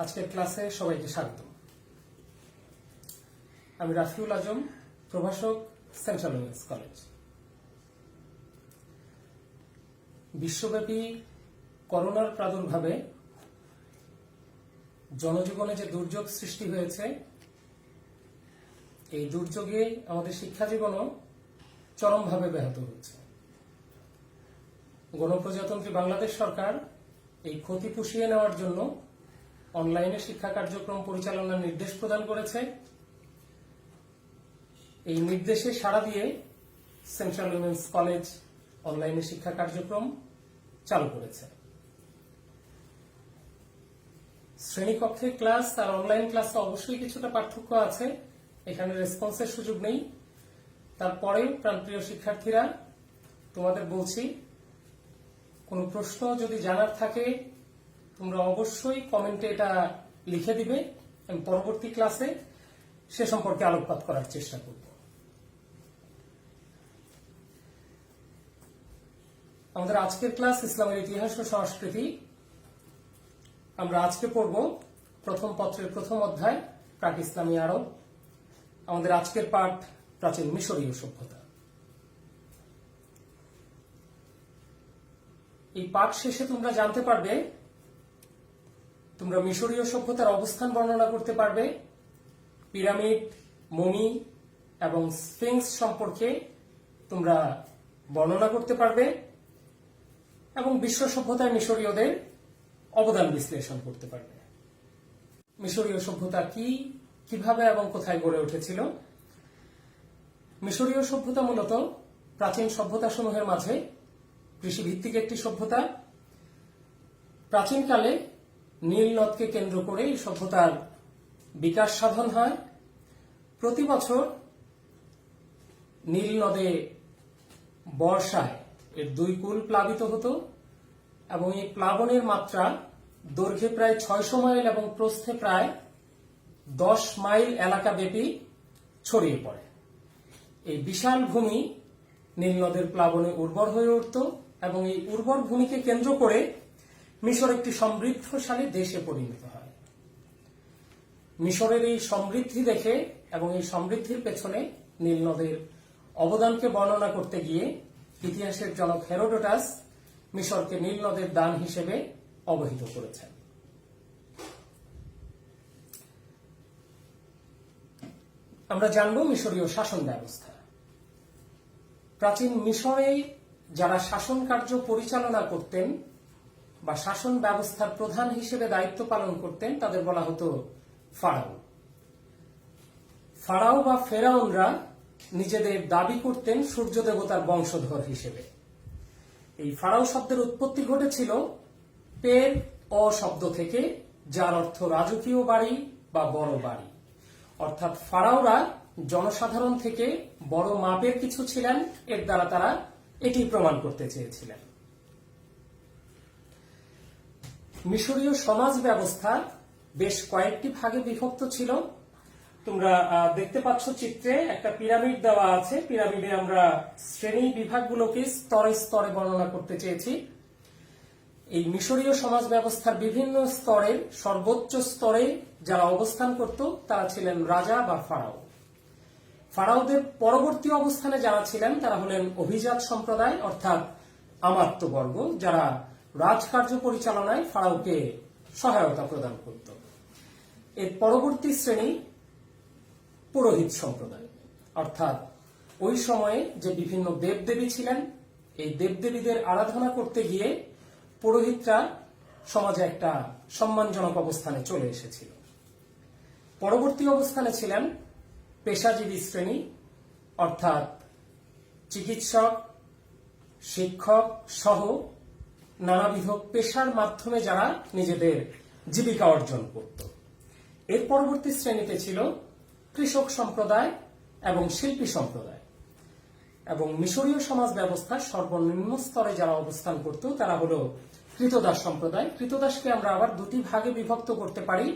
আজকের ক্লাসে সবাইকে স্বাগত। আমি রাফিউল আজম, প্রভাষক, সেন্ট্রাল উইমেন্স কলেজ। বিশ্বব্যাপী করোনার প্রাদুর্ভাবে জনজীবনে যে দুর্যোগ সৃষ্টি হয়েছে, এই দুর্যোগে আমাদের শিক্ষা জীবনও চরমভাবে ব্যাহত হচ্ছে। গণপ্রজাতন্ত্রী বাংলাদেশ সরকার এই ক্ষতি পুষিয়ে নেওয়ার জন্য অনলাইনে শিক্ষা কার্যক্রম পরিচালনার নির্দেশ প্রদান করেছে। এই নির্দেশে সাড়া দিয়ে সেন্ট্রাল উইমেন্স কলেজ অনলাইনে শিক্ষা কার্যক্রম চালু করেছে। শ্রেণীকক্ষে ক্লাস আর অনলাইন ক্লাসে অবশ্যই কিছুটা পার্থক্য আছে, এখানে রেসপন্সের সুযোগ নেই। তারপরেও প্রাণপ্রিয় শিক্ষার্থীরা, তোমাদের বলছি, কোনো প্রশ্ন যদি জানার থাকে তোমরা অবশ্যই কমেন্টে এটা লিখে দিবে। আমি পরবর্তী ক্লাসে সে সম্পর্কে আলোকপাত করার চেষ্টা করব। আমাদের আজকের ক্লাস ইসলামের ইতিহাস ও সংস্কৃতি। আমরা আজকে পড়ব প্রথম পত্রের প্রথম অধ্যায়, প্রাক ইসলামী আরব। আমাদের আজকের পাঠ প্রাচীন মিশরীয় সভ্যতা। এই পাঠ শেষে তোমরা জানতে পারবে, তোমরা মিশরীয় সভ্যতার অবস্থান বর্ণনা করতে পারবে, পিরামিড, মমি এবং স্ফিংস সম্পর্কে তোমরা বর্ণনা করতে পারবে এবং বিশ্ব সভ্যতায় মিশরীয়দের অবদান বিশ্লেষণ করতে পারবে। মিশরীয় সভ্যতা কি, কিভাবে এবং কোথায় গড়ে উঠেছিল? মিশরীয় সভ্যতা মূলত প্রাচীন সভ্যতাসমূহের মাঝে কৃষিভিত্তিক একটি সভ্যতা। প্রাচীনকালে নীল নদকে কেন্দ্র করে এই সভ্যতার বিকাশ সাধন হয়। প্রতি বছর নীল নদে বর্ষায় এর 2 কূল প্লাবিত হতো এবং এই প্লাবনের মাত্রা দৈর্ঘ্যে প্রায় 600 মাইল এবং প্রস্থে প্রায় 10 মাইল এলাকা ব্যাপী ছড়িয়ে পড়ে। এই বিশাল ভূমি নীল নদের প্লাবনে উর্বর হয়ে উঠত এবং এই উর্বর ভূমিকে কেন্দ্র করে মিশর একটি সমৃদ্ধশালী দেশে পরিণত হয়। মিশরের এই সমৃদ্ধি দেখে এবং এই সমৃদ্ধির পেছনে নীল নদের অবদানকে বর্ণনা করতে গিয়ে ইতিহাসের জনক হেরোডোটাস মিশরকে নীল নদের দান হিসেবে অবহিত করেছেন। আমরা জানব মিশরীয় শাসন ব্যবস্থা। প্রাচীন মিশরে যারা শাসন কার্য পরিচালনা করতেন বা শাসন ব্যবস্থার প্রধান হিসেবে দায়িত্ব পালন করতেন তাদের বলা হতো ফারাও। ফারাও বা ফেরাউনরা নিজেদের দাবি করতেন সূর্য দেবতার বংশধর হিসেবে। এই ফারাও শব্দের উৎপত্তি ঘটেছিল পের অ শব্দ থেকে, যার অর্থ রাজকীয় বাড়ি বা বড় বাড়ি। অর্থাৎ ফারাওরা জনসাধারণ থেকে বড় মাপের কিছু ছিলেন, এর দ্বারা তারা এটি প্রমাণ করতে চেয়েছিলেন। মিশরীয় সমাজ ব্যবস্থা বেশ কয়েকটি ভাগে বিভক্ত ছিল। তোমরা দেখতে পাচ্ছ চিত্রে একটা পিরামিড দেওয়া আছে। পিরামিডে আমরা শ্রেণী বিভাগগুলোকে স্তরে স্তরে বর্ণনা করতে চেয়েছি। এই মিশরীয় সমাজ ব্যবস্থার বিভিন্ন স্তরের সর্বোচ্চ স্তরে যারা অবস্থান করত তারা ছিলেন রাজা বা ফারাও। ফারাওদের পরবর্তী অবস্থানে যারা ছিলেন তারা হলেন অভিজাত সম্প্রদায়, অর্থাৎ আমাত্যবর্গ, যারা রাজকার্য পরিচালনায় ফারাওকে সহায়তা প্রদান করত। এর পরবর্তী শ্রেণী পুরোহিত সম্প্রদায়, অর্থাৎ ওই সময়ে যে বিভিন্ন দেবদেবী ছিলেন, এই দেবদেবীদের আরাধনা করতে গিয়ে পুরোহিতরা সমাজে একটা সম্মানজনক অবস্থানে চলে এসেছিল। পরবর্তী অবস্থানে ছিলেন পেশাজীবী শ্রেণী, অর্থাৎ চিকিৎসক, শিক্ষক সহ নানাবিধ পেশার মাধ্যমে যারা নিজেদের জীবিকা অর্জন করত। এর পরবর্তী শ্রেণীতে ছিল কৃষক সম্প্রদায় এবং শিল্পী সম্প্রদায়। এবং মিশরীয় সমাজ ব্যবস্থার সর্বনিম্ন স্তরে যারা অবস্থান করত তারা হলো কৃতদাস সম্প্রদায়। কৃতদাসকে আমরা আবার 2টি ভাগে বিভক্ত করতে পারি,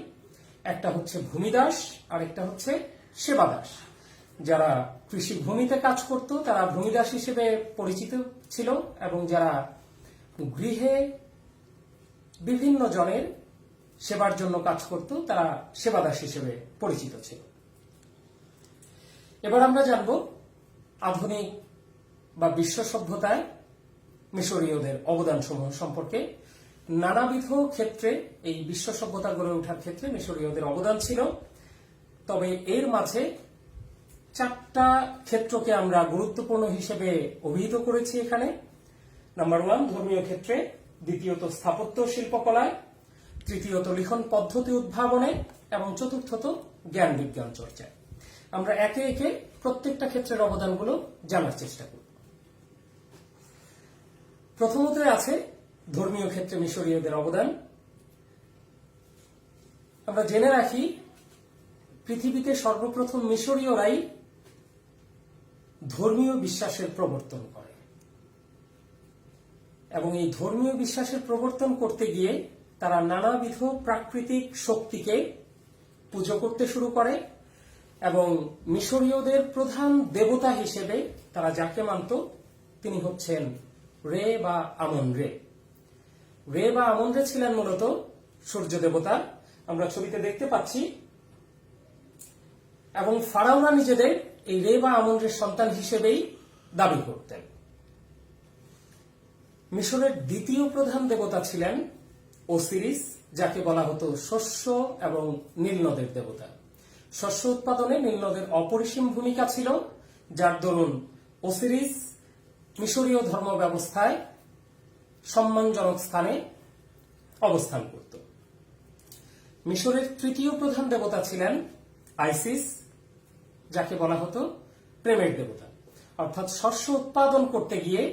একটা হচ্ছে ভূমিদাস আর একটা হচ্ছে সেবাদাস। যারা কৃষি ভূমিতে কাজ করত তারা ভূমিদাস হিসেবে পরিচিত ছিল এবং যারা গৃহে বিভিন্ন জনের সেবার জন্য কাজ করত, তারা সেবাদাস হিসেবে পরিচিত ছিল। এবার আমরা জানব আধুনিক বা বিশ্ব সভ্যতায় মিশরীয়দের অবদান সমূহ সম্পর্কে। নানাবিধ ক্ষেত্রে এই বিশ্ব সভ্যতা গড়ে ওঠার ক্ষেত্রে মিশরীয়দের অবদান ছিল, তবে এর মাঝে 4টা ক্ষেত্রকে আমরা গুরুত্বপূর্ণ হিসেবে অভিহিত করেছি এখানে। নাম্বার 1 ধর্মীয় ক্ষেত্রে, দ্বিতীয়ত স্থাপত্য শিল্পকলায়, তৃতীয়ত লিখন পদ্ধতি উদ্ভাবনে এবং চতুর্থত জ্ঞান বিজ্ঞান চর্চায়। আমরা একে একে প্রত্যেকটা ক্ষেত্রের অবদানগুলো জানার চেষ্টা করব। প্রথমত আছে ধর্মীয় ক্ষেত্রে মিশরীয়দের অবদান। আমরা জেনে রাখি পৃথিবীতে সর্বপ্রথম মিশরীয়রাই ধর্মীয় বিশ্বাসের প্রবর্তন করে এবং এই ধর্মীয় বিশ্বাসের প্রবর্তন করতে গিয়ে তারা নানাবিধ প্রাকৃতিক শক্তিকে পুজো করতে শুরু করে এবং মিশরীয়দের প্রধান দেবতা হিসেবে তারা যাকে মানত তিনি হচ্ছেন রে বা আমন রে। রে বা আমন রে ছিলেন মূলত সূর্য দেবতা, আমরা ছবিতে দেখতে পাচ্ছি, এবং ফারাওরা নিজেদের এই রে বা আমন রের সন্তান হিসেবেই দাবি করতেন। মিশরের দ্বিতীয় প্রধান দেবতা ছিলেন ওসিরিস, যাকে বলা হতো শস্য এবং নীলনদের দেবতা। শস্য উৎপাদনে নীলনদের অপরিসীম ভূমিকা ছিল, যার দরুন ওসিরিস মিশরীয় ধর্ম ব্যবস্থায় সম্মানজনক স্থানে অবস্থান করত। মিশরের তৃতীয় প্রধান দেবতা ছিলেন আইসিস, যাকে বলা হতো প্রেমের দেবতা। অর্থাৎ শস্য উৎপাদন করতে গিয়ে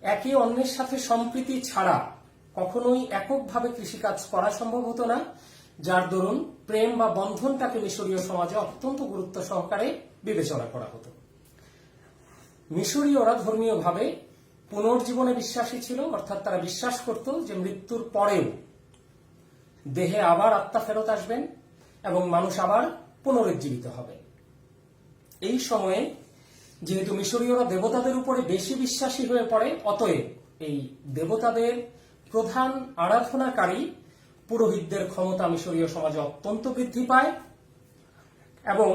একে অন্যের সাথে সম্প্রীতি ছাড়া কখনোই এককভাবে কৃষিকাজ করা সম্ভব হতো না, যার দরুন প্রেম বা বন্ধনটাকে মিশরীয় সমাজে অত্যন্ত গুরুত্ব সহকারে বিবেচনা করা হতো। মিশরীয়রা ধর্মীয়ভাবে পুনর্জীবনে বিশ্বাসী ছিল, অর্থাৎ তারা বিশ্বাস করত যে মৃত্যুর পরেও দেহে আবার আত্মা ফেরত আসবেন এবং মানুষ আবার পুনরুজ্জীবিত হবে। এই সময়ে যেহেতু মিশরীয়রা দেবতাদের উপরে বেশি বিশ্বাসী হয়ে পড়ে, অতএব এই দেবতাদের প্রধান আরাধনাকারী পুরোহিতদের ক্ষমতা মিশরীয় সমাজে অত্যন্ত বৃদ্ধি পায় এবং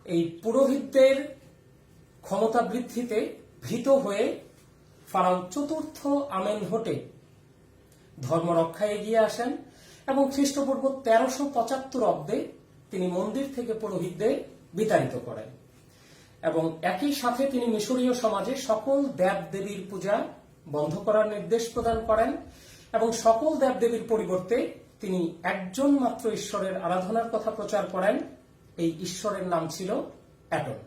এই পুরোহিতদের ক্ষমতা বৃদ্ধিতে ভীত হয়ে ফারাও চতুর্থ আমেনহোটেপ ধর্ম রক্ষায় এগিয়ে আসেন এবং খ্রিস্টপূর্ব 1375 অব্দে তিনি মন্দির থেকে পুরোহিতদের বিতাড়িত করেন এবং একই সাথে তিনি মিশরীয় সমাজে সকল দেব-দেবীর পূজা বন্ধ করার নির্দেশ প্রদান করেন এবং সকল দেব-দেবীর পরিবর্তে তিনি একজন মাত্র ঈশ্বরের আরাধনার কথা প্রচার করেন। এই ঈশ্বরের নাম ছিল অ্যাটন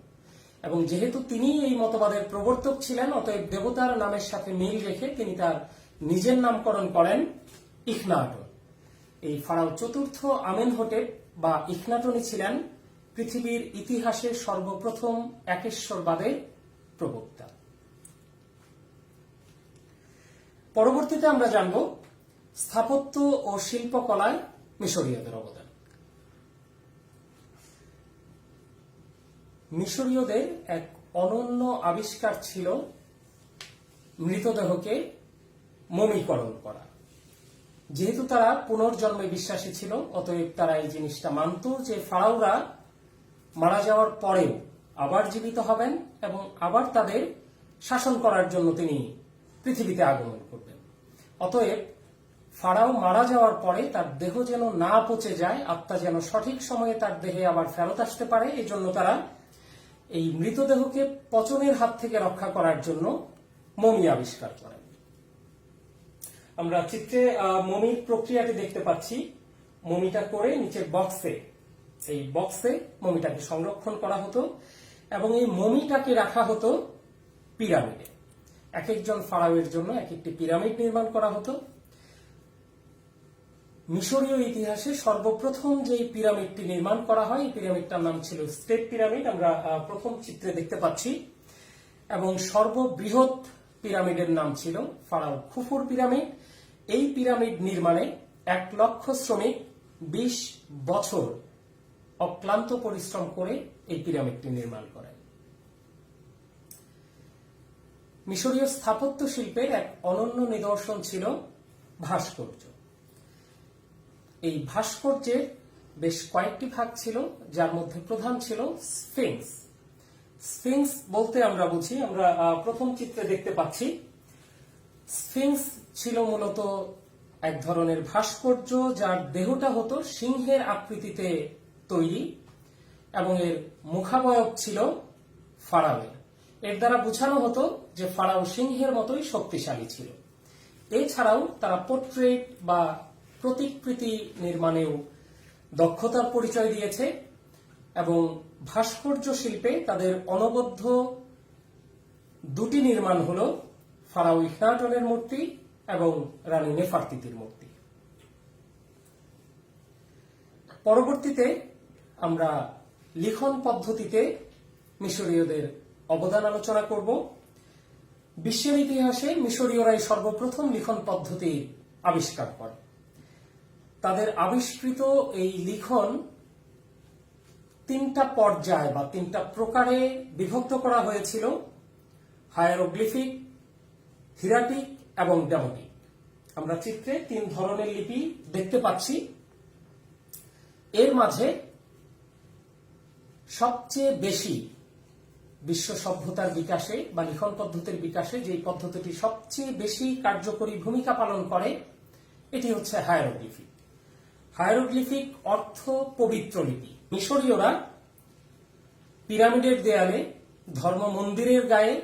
এবং যেহেতু তিনি এই মতবাদের প্রবর্তক ছিলেন, অতএব দেবতার নামের সাথে মিল রেখে তিনি তার নিজের নামকরণ করেন ইখনাটন। এই ফারাও চতুর্থ আমেনহোটেপ বা ইখনাটনই ছিলেন পৃথিবীর ইতিহাসে সর্বপ্রথম একেশ্বরবাদের প্রবক্তা। পরবর্তীতে আমরা জানব স্থাপত্য ও শিল্পকলায় মিশরীয়দের অবদান। মিশরীয়দের এক অনন্য আবিষ্কার ছিল মৃতদেহকে মমিকরণ করা। যেহেতু তারা পুনর্জন্মে বিশ্বাসী ছিল, অতএব তারা এই জিনিসটা মানত যে ফারাওরা মারা যাওয়ার পরেও আবার জীবিত হবেন এবং আবার তাদের শাসন করার জন্য তিনি পৃথিবীতে আগমন করবেন। অতএব ফারাও মারা যাওয়ার পরে তার দেহ যেন না পচে যায়, আত্মা যেন সঠিক সময়ে তার দেহে আবার ফেরত আসতে পারে, এই জন্য তারা এই মৃতদেহকে পচনের হাত থেকে রক্ষা করার জন্য মমি আবিষ্কার করেন। আমরা চিত্রে মমির প্রক্রিয়াটি দেখতে পাচ্ছি। মমিটা করে নিচে এই বক্সে মমিটাকে সংরক্ষণ করা হতো এবং এই মমিটাকে রাখা হতো পিরামিডে। এক একজন ফারাওয়ের জন্য এক একটি পিরামিড নির্মাণ করা হতো। মিশরীয় ইতিহাসে সর্বপ্রথম যে পিরামিডটি নির্মাণ করা হয়, এই পিরামিডটার নাম ছিল স্টেপ পিরামিড, আমরা প্রথম চিত্রে দেখতে পাচ্ছি, এবং সর্ববৃহৎ পিরামিডের নাম ছিল ফারাও খুফুর পিরামিড। এই পিরামিড নির্মাণে 1 লক্ষ শ্রমিক 20 বছর অক্লান্ত পরিশ্রম করে এই পিরামিডটি নির্মাণ করেন। মিশরীয় স্থাপত্য শিল্পের এক অনন্য নিদর্শন ছিল ভাস্কর্য। এই ভাস্কর্যের বেশ কয়েকটি ভাগ ছিল, যার মধ্যে প্রধান ছিল স্ফিংস। স্ফিংস বলতে আমরা বুঝি, আমরা প্রথম চিত্রে দেখতে পাচ্ছি, স্ফিংস ছিল মূলত এক ধরনের ভাস্কর্য যার দেহটা হতো সিংহের আকৃতিতে তৈরি এবং এর মুখাবয়ব ছিল ফারাওয়ের। এর দ্বারা বোঝানো হতো যে ফারাও সিংহের মতোই শক্তিশালী ছিল। এছাড়াও তারা পোর্ট্রেট বা প্রতিকৃতি নির্মাণেও দক্ষতার পরিচয় দিয়েছে এবং ভাস্কর্য শিল্পে তাদের অনবদ্য দুটি নির্মাণ হল ফারাও ইখনাটনের মূর্তি এবং রানী নেফারতিতির মূর্তি। পরবর্তীতে আমরা লিখন পদ্ধতিতে মিশরীয়দের অবদান আলোচনা করব। বিশ্বের ইতিহাসে মিশরীয়রাই সর্বপ্রথম লিখন পদ্ধতি আবিষ্কার করে। তাদের আবিষ্কৃত এই লিখন তিনটা পর্যায় বা তিনটা প্রকারে বিভক্ত করা হয়েছিল: হায়ারোগ্লিফিক, হিরাটিক এবং ডেমোটিক। আমরা চিত্রে তিন ধরনের লিপি দেখতে পাচ্ছি। এর মাঝে সবচেয়ে বেশি বিশ্ব সভ্যতার বিকাশে বা লিখন পদ্ধতির বিকাশে যে পদ্ধতিটি সবচেয়ে বেশি কার্যকরী ভূমিকা পালন করে এটি হচ্ছে হায়ারোগ্লিফিক। হায়ারোগ্লিফিক অর্থ পবিত্র লিপি। মিশরীয়রা পিরামিডের দেয়ালে, ধর্ম মন্দিরের গায়ে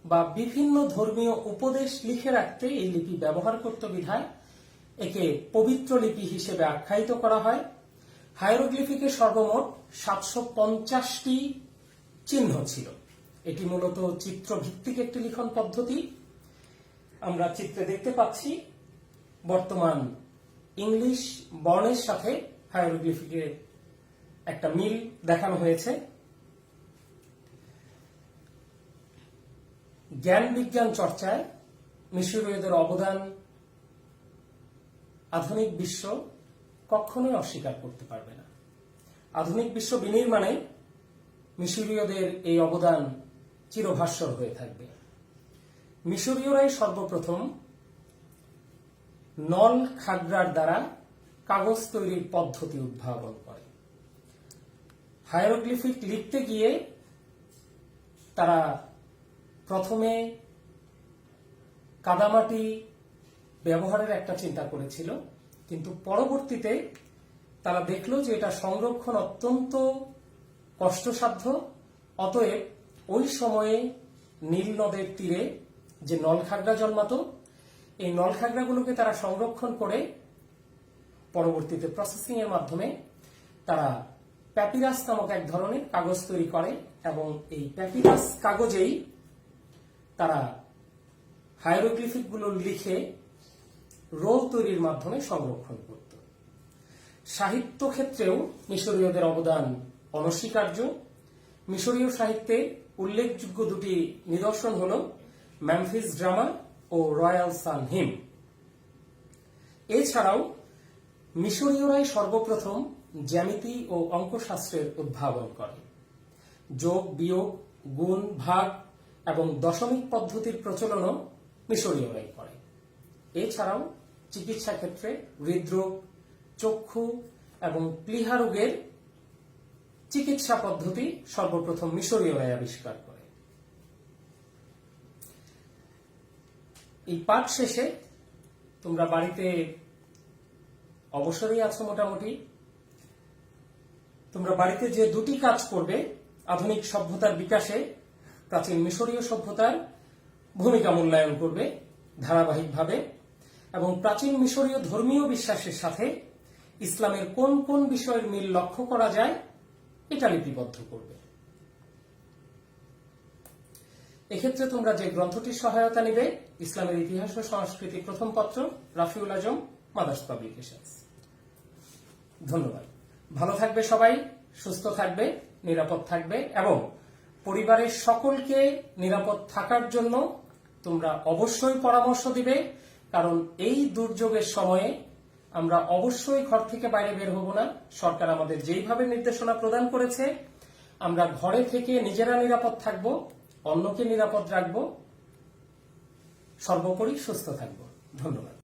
বা বিভিন্ন ধর্মীয় উপদেশ লিখে রাখতে এই লিপি ব্যবহার করত বিধায় একে পবিত্র লিপি হিসেবে আখ্যায়িত করা হয়। হায়ারোগ্লিফিকে সর্বমোট 750টি চিহ্ন ছিল। এটি মূলত চিত্রভিত্তিক একটি লিখন পদ্ধতি। আমরা চিত্রে দেখতে পাচ্ছি বর্তমান ইংলিশ বর্ণের সাথে হায়ারোগ্লিফিকের একটা মিল দেখানো হয়েছে। জ্ঞান বিজ্ঞান চর্চায় মিশরীয়দের অবদান আধুনিক বিশ্ব কখনোই অস্বীকার করতে পারবে না। আধুনিক বিশ্ব বিনির্মাণে মিশরীয়দের এই অবদান চিরভাস্বর হয়ে থাকবে। মিশরীয়রাই সর্বপ্রথম নল খাগড়ার দ্বারা কাগজ তৈরির পদ্ধতি উদ্ভাবন করে। হায়ারোগ্লিফিক লিখতে গিয়ে তারা প্রথমে কাদামাটি ব্যবহারের একটা চিন্তা করেছিল, কিন্তু পরবর্তীতে তারা দেখলো যে এটা সংরক্ষণ অত্যন্ত কষ্টসাধ্য। অতএব ওই সময়ে নীল নদের তীরে যে নলখাগড়া জন্মাতো, এই নলখাগড়াগুলোকে তারা সংরক্ষণ করে পরবর্তীতে প্রসেসিং এর মাধ্যমে তারা প্যাপিরাস নামক এক ধরনের কাগজ তৈরি করে এবং এই প্যাপিরাস কাগজেই তারা হায়ারোগ্লিফিক গুলো লিখে রোল তৈরির মাধ্যমে সংরক্ষণ করত। সাহিত্য ক্ষেত্রেও মিশরীয়দের অবদান অনস্বীকার্য। মিশরীয় সাহিত্যে উল্লেখযোগ্য দুটি নিদর্শন হল মেমফিস ড্রামা ও রয়্যাল সান হিম। এছাড়াও মিশরীয়রাই সর্বপ্রথম জ্যামিতি ও অঙ্কশাস্ত্রের উদ্ভাবন করে। যোগ, বিয়োগ, গুণ, ভাগ এবং দশমিক পদ্ধতির প্রচলনও মিশরীয়রাই করে। এছাড়াও চিকিৎসা ক্ষেত্রে হৃদরোগ, চক্ষু এবং প্লীহা রোগের চিকিৎসা পদ্ধতি সর্বপ্রথম মিশরীয়রাই আবিষ্কার করে। এই পাঠ শেষে তোমরা বাড়িতে অবসরই আছো মোটামুটি। তোমরা বাড়িতে যে দুটি কাজ করবে আধুনিক সভ্যতার বিকাশে প্রাচীন মিশরীয় সভ্যতার ভূমিকা মূল্যায়ন করবে ধারাবাহিকভাবে এবং প্রাচীন মিশরীয় ধর্মীয় বিশ্বাসের সাথে ইসলামের কোন কোন বিষয়ের মিল লক্ষ্য করা যায় এটা লিপিবদ্ধ করবে। এক্ষেত্রে তোমরা যে গ্রন্থটির সহায়তা নিবে, ইসলামের ইতিহাস ও সংস্কৃতি প্রথম পত্র, রাফিউল আজম, মাদার্স পাবলিকেশনস। ধন্যবাদ। ভালো থাকবে সবাই, সুস্থ থাকবে, নিরাপদ থাকবে এবং পরিবারের সকলকে নিরাপদ থাকার জন্য তোমরা অবশ্যই পরামর্শ দিবে, কারণ এই দুর্যোগের সময়ে আমরা অবশ্যই ঘর থেকে বাইরে বের হব না। সরকার আমাদের যেইভাবে নির্দেশনা প্রদান করেছে আমরা ঘরে থেকে নিজেরা নিরাপদ থাকব, অন্যকে নিরাপদ রাখব, সর্বোপরি সুস্থ থাকব। ধন্যবাদ।